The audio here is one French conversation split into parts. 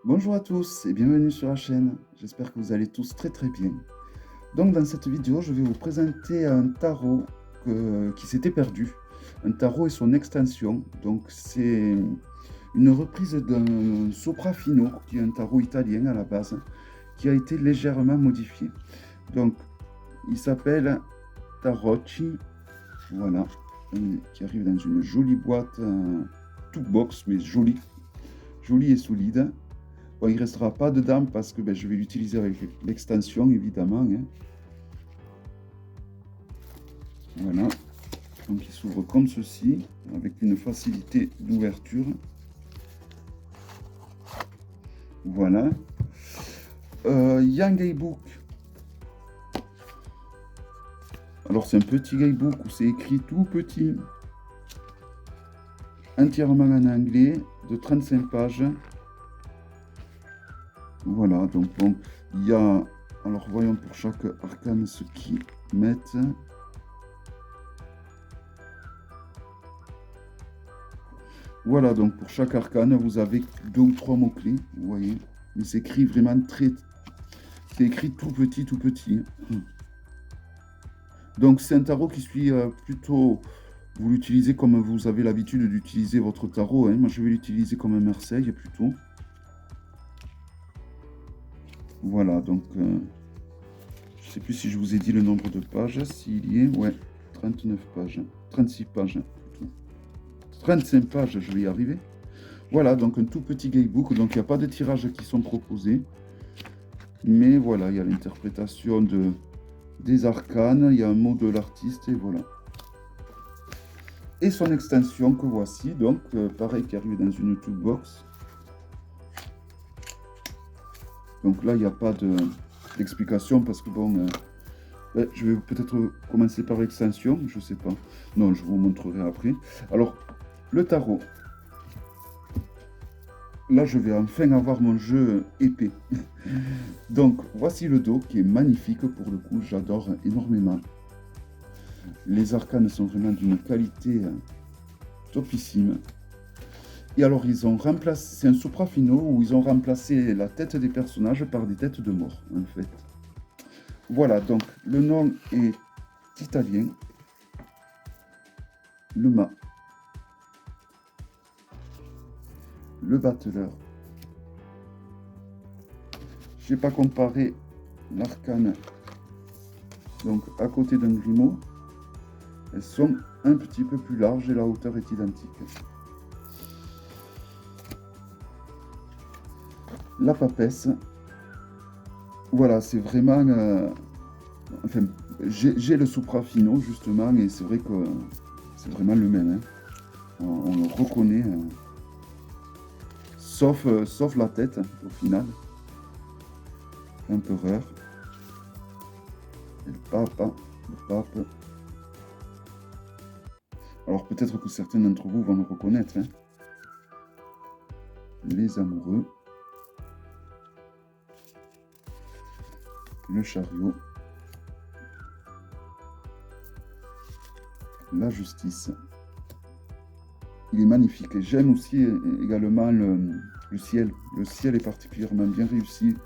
Bonjour à tous et bienvenue sur la chaîne. J'espère que vous allez tous très très bien. Donc dans cette vidéo, je vais vous présenter un tarot qui s'était perdu. Un tarot et son extension. Donc c'est une reprise d'un Soprafino, qui est un tarot italien à la base, qui a été légèrement modifié. Donc il s'appelle Tarocchi, voilà, qui arrive dans une jolie boîte, tout box, mais jolie, jolie et solide. Bon, il ne restera pas dedans parce que je vais l'utiliser avec l'extension, évidemment, hein. Voilà. Donc il s'ouvre comme ceci, avec une facilité d'ouverture. Voilà. Il y a un guidebook. Alors c'est un petit guidebook où c'est écrit tout petit, entièrement en anglais, de 35 pages. Voilà, donc bon, il y a... Alors voyons pour chaque arcane ce qu'ils mettent. Voilà, donc pour chaque arcane, vous avez 2 ou 3 mots-clés, vous voyez. Mais c'est écrit vraiment très... C'est écrit tout petit, tout petit. Donc c'est un tarot qui suit plutôt... Vous l'utilisez comme vous avez l'habitude d'utiliser votre tarot, hein. Moi, je vais l'utiliser comme un Marseille, plutôt. Voilà, donc... je ne sais plus si je vous ai dit le nombre de pages, s'il y est. Ouais, 39 pages. 36 pages, plutôt. 35 pages, je vais y arriver. Voilà, donc un tout petit guidebook. Donc il n'y a pas de tirages qui sont proposés. Mais voilà, il y a l'interprétation des arcanes, il y a un mot de l'artiste, et voilà. Et son extension que voici, donc pareil, qui arrive dans une toolbox. Donc là, il n'y a pas d'explication parce que bon, je vais peut-être commencer par l'extension, je sais pas. Non, je vous montrerai après. Alors, le tarot. Là, je vais enfin avoir mon jeu épais. Donc, voici le dos qui est magnifique pour le coup, j'adore énormément. Les arcanes sont vraiment d'une qualité topissime. Et alors, ils ont remplacé, c'est un soprafino où ils ont remplacé la tête des personnages par des têtes de mort, en fait. Voilà, donc le nom est italien. Le mât, le battleur. Je n'ai pas comparé l'arcane, donc à côté d'un grimoire. Elles sont un petit peu plus larges et la hauteur est identique. La papesse, voilà, c'est vraiment... enfin, j'ai le soprafino justement et c'est vrai que c'est vraiment le même, hein. On le reconnaît, sauf la tête au final. L'empereur, et le pape. Alors peut-être que certains d'entre vous vont le reconnaître, hein. Les amoureux, le chariot, la justice. Il est magnifique. Et j'aime aussi également le ciel. Le ciel est particulièrement bien réussi.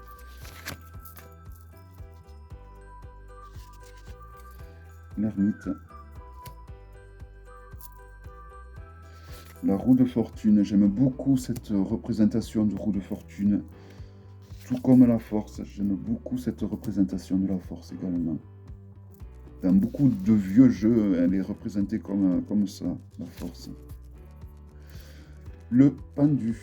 L'ermite. La roue de fortune. J'aime beaucoup cette représentation de roue de fortune. Tout comme la force. J'aime beaucoup cette représentation de la force également. Dans beaucoup de vieux jeux, elle est représentée comme ça, la force. Le pendu.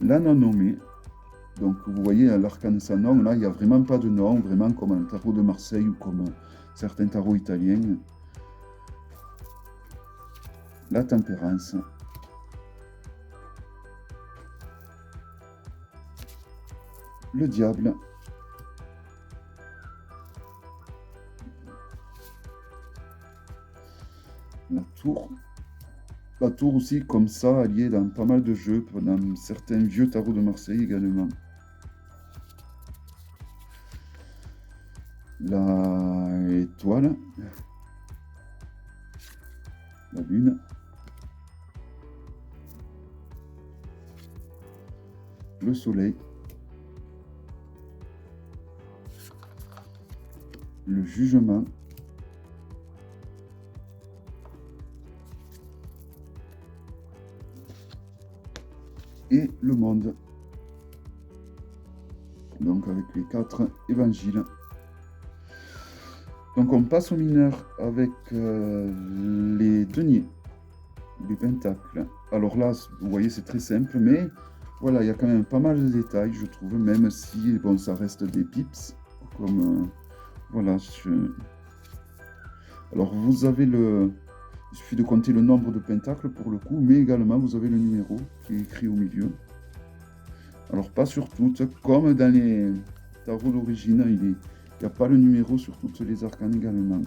La non nommée. Donc vous voyez, l'arcane sans nom, là, il n'y a vraiment pas de nom, vraiment comme un tarot de Marseille ou comme certains tarots italiens. La tempérance. Le diable. La tour. La tour aussi, comme ça, alliée dans pas mal de jeux, dans certains vieux tarots de Marseille également. La étoile. La lune. le soleil, le jugement, et le monde. Donc avec les 4 évangiles. Donc on passe au mineur avec les deniers, les pentacles. Alors là, vous voyez, c'est très simple, mais voilà, il y a quand même pas mal de détails, je trouve, même si, bon, ça reste des pips, comme, voilà. Alors vous avez il suffit de compter le nombre de pentacles pour le coup, mais également vous avez le numéro qui est écrit au milieu. Alors pas sur toutes, comme dans les tarots d'origine, il n'y a pas le numéro sur toutes les arcanes également.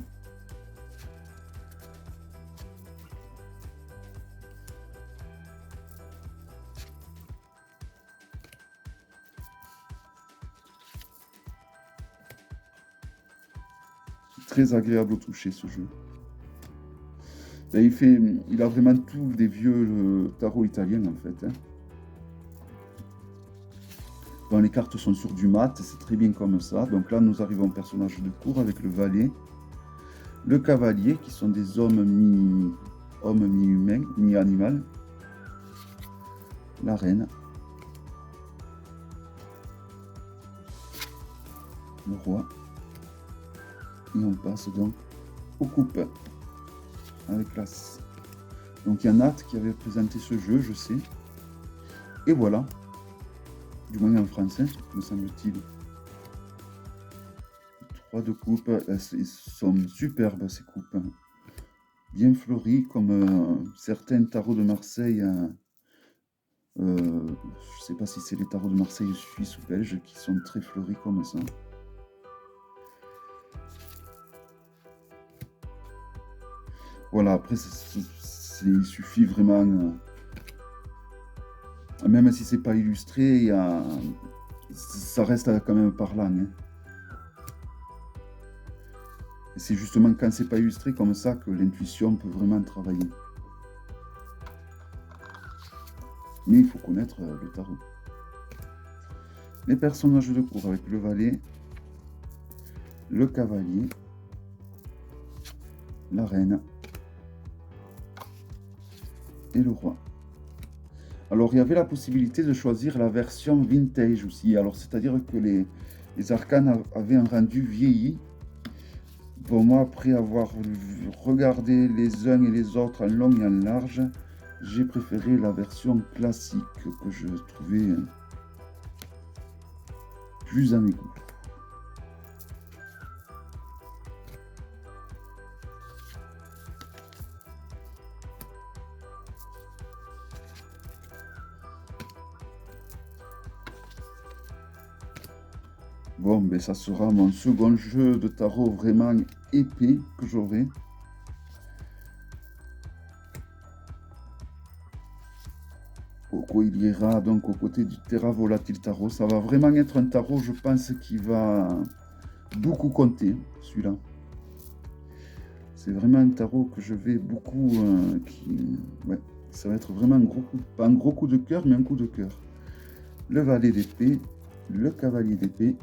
Très agréable au toucher ce jeu. Et il a vraiment tout des vieux tarots italiens en fait. Hein. Bon, les cartes sont sur du mat, c'est très bien comme ça. Donc là, nous arrivons au personnage de cour avec le valet, le cavalier, qui sont des hommes mi-humains, mi-animal, la reine, le roi, et on passe donc aux coupes avec l'as. Donc il y a Nat qui avait présenté ce jeu, je sais. Et voilà. Du moins en français, me semble-t-il. 3 de coupe, elles sont superbes ces coupes. Bien fleuries, comme certains tarots de Marseille. Je ne sais pas si c'est les tarots de Marseille, suisse ou belge, qui sont très fleuris comme ça. Voilà, après, il suffit vraiment... même si c'est pas illustré, ça reste quand même parlant. Hein. C'est justement quand c'est pas illustré comme ça que l'intuition peut vraiment travailler. Mais il faut connaître le tarot. Les personnages de cour avec le valet, le cavalier, la reine et le roi. Alors il y avait la possibilité de choisir la version vintage aussi. Alors c'est-à-dire que les arcanes avaient un rendu vieilli. Bon, moi, après avoir regardé les uns et les autres en long et en large, j'ai préféré la version classique que je trouvais plus à mes goûts. Bon, ben ça sera mon second jeu de tarot vraiment épais que j'aurai. Il ira donc aux côtés du Terra Volatile Tarot. Ça va vraiment être un tarot, je pense, qui va beaucoup compter, celui-là. C'est vraiment un tarot que je vais beaucoup... ouais, ça va être vraiment un gros coup, pas un gros coup de cœur, mais un coup de cœur. Le valet d'épée, le cavalier d'épée,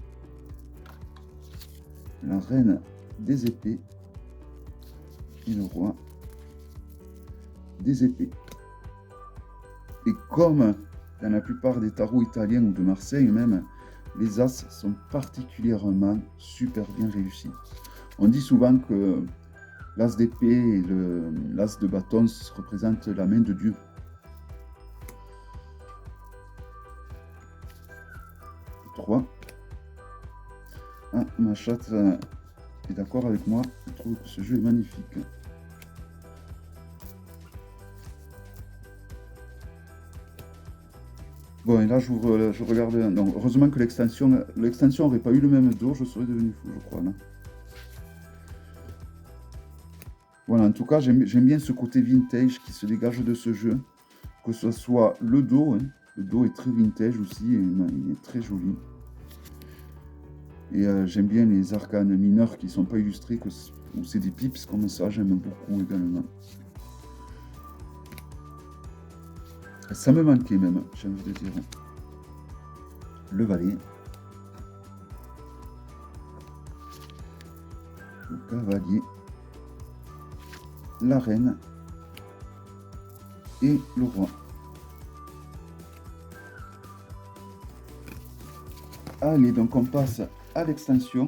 la reine des épées et le roi des épées. Et comme dans la plupart des tarots italiens ou de Marseille même, les as sont particulièrement super bien réussis. On dit souvent que l'as d'épée et l'as de bâton représentent la main de Dieu. Trois. Ah, ma chatte est d'accord avec moi, je trouve que ce jeu est magnifique. Bon, et là, je regarde... Non, heureusement que l'extension n'aurait pas eu le même dos, je serais devenu fou, je crois. Là. Voilà, en tout cas, j'aime bien ce côté vintage qui se dégage de ce jeu. Que ce soit le dos, hein. Le dos est très vintage aussi, et il est très joli. Et j'aime bien les arcanes mineurs qui ne sont pas illustrés, ou c'est des pips comme ça, j'aime beaucoup également. Ça me manquait même, j'ai envie de dire. le valet, le cavalier, la reine et le roi. Allez, donc on passe à l'extension.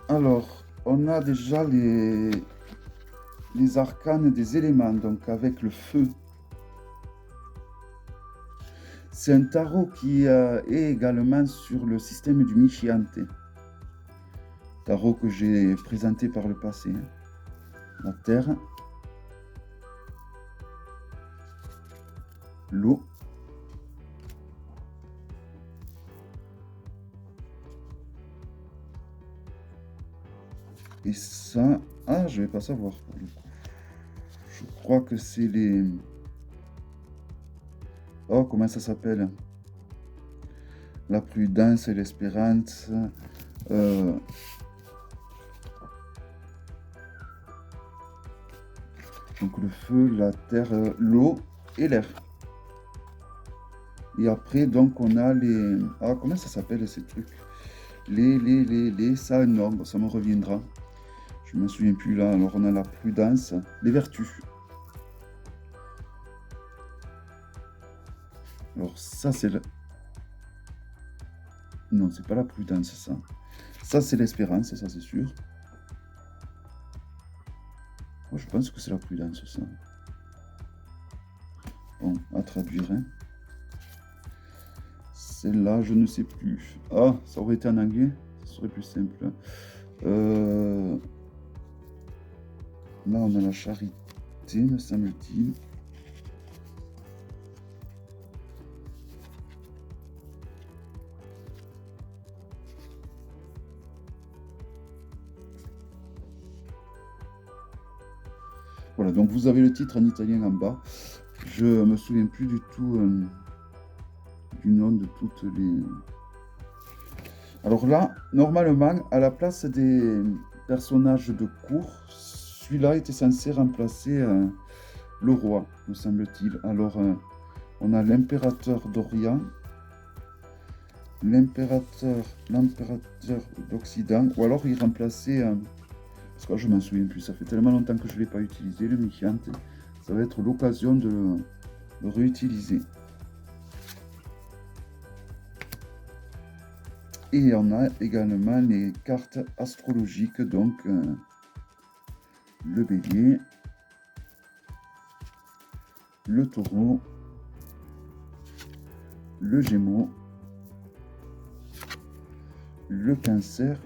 Alors, on a déjà les arcanes des éléments, donc avec le feu. C'est un tarot qui est également sur le système du Michiante. Tarot que j'ai présenté par le passé. La terre, l'eau, et ça, ah, je vais pas savoir pour le coup. Je crois que c'est les... Oh, comment ça s'appelle? La prudence et l'espérance. Donc le feu, la terre, l'eau et l'air. Et après, donc, on a les... Ah, comment ça s'appelle ces trucs? Ça, non, ça me reviendra. Je me souviens plus là. Alors, on a la prudence, les vertus. Alors, ça, c'est le... Non, c'est pas la prudence, ça. Ça, c'est l'espérance, ça, c'est sûr. Moi, je pense que c'est la prudence, ça. Bon, à traduire, hein. Celle-là, je ne sais plus. Ah, ça aurait été en anglais, ça serait plus simple. Là, on a la charité, me semble-t-il. Voilà, donc vous avez le titre en italien en bas. Je me souviens plus du tout du nom de toutes les... Alors là, normalement, à la place des personnages de cour, celui-là était censé remplacer le roi, me semble-t-il. Alors, on a l'impérateur d'Orient, l'impérateur d'Occident, ou alors il remplaçait... parce que je m'en souviens plus, ça fait tellement longtemps que je ne l'ai pas utilisé, le Michiante. Ça va être l'occasion de le réutiliser. Et on a également les cartes astrologiques, donc le bélier, le taureau, le gémeaux, le cancer,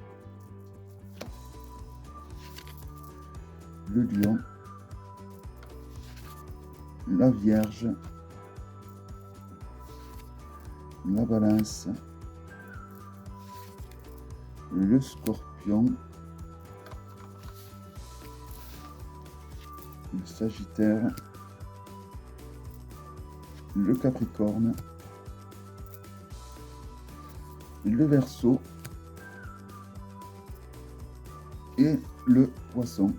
le lion, la vierge, la balance, le scorpion, le sagittaire, le capricorne, le verseau et le poisson.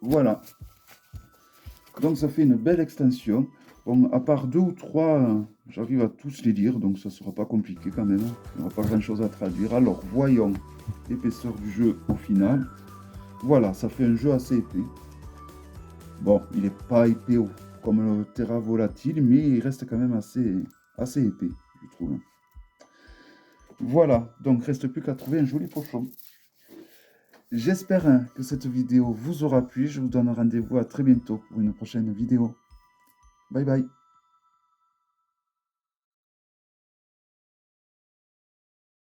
Voilà. Donc ça fait une belle extension. Bon, à part 2 ou 3, j'arrive à tous les lire, donc ça sera pas compliqué quand même. Il n'y aura pas grand chose à traduire. Alors voyons l'épaisseur du jeu au final. Voilà, ça fait un jeu assez épais. Bon, il n'est pas épais comme le Terra Volatile, mais il reste quand même assez épais, je trouve. Voilà, donc reste plus qu'à trouver un joli pochon. J'espère que cette vidéo vous aura plu. Je vous donne rendez-vous à très bientôt pour une prochaine vidéo. Bye bye.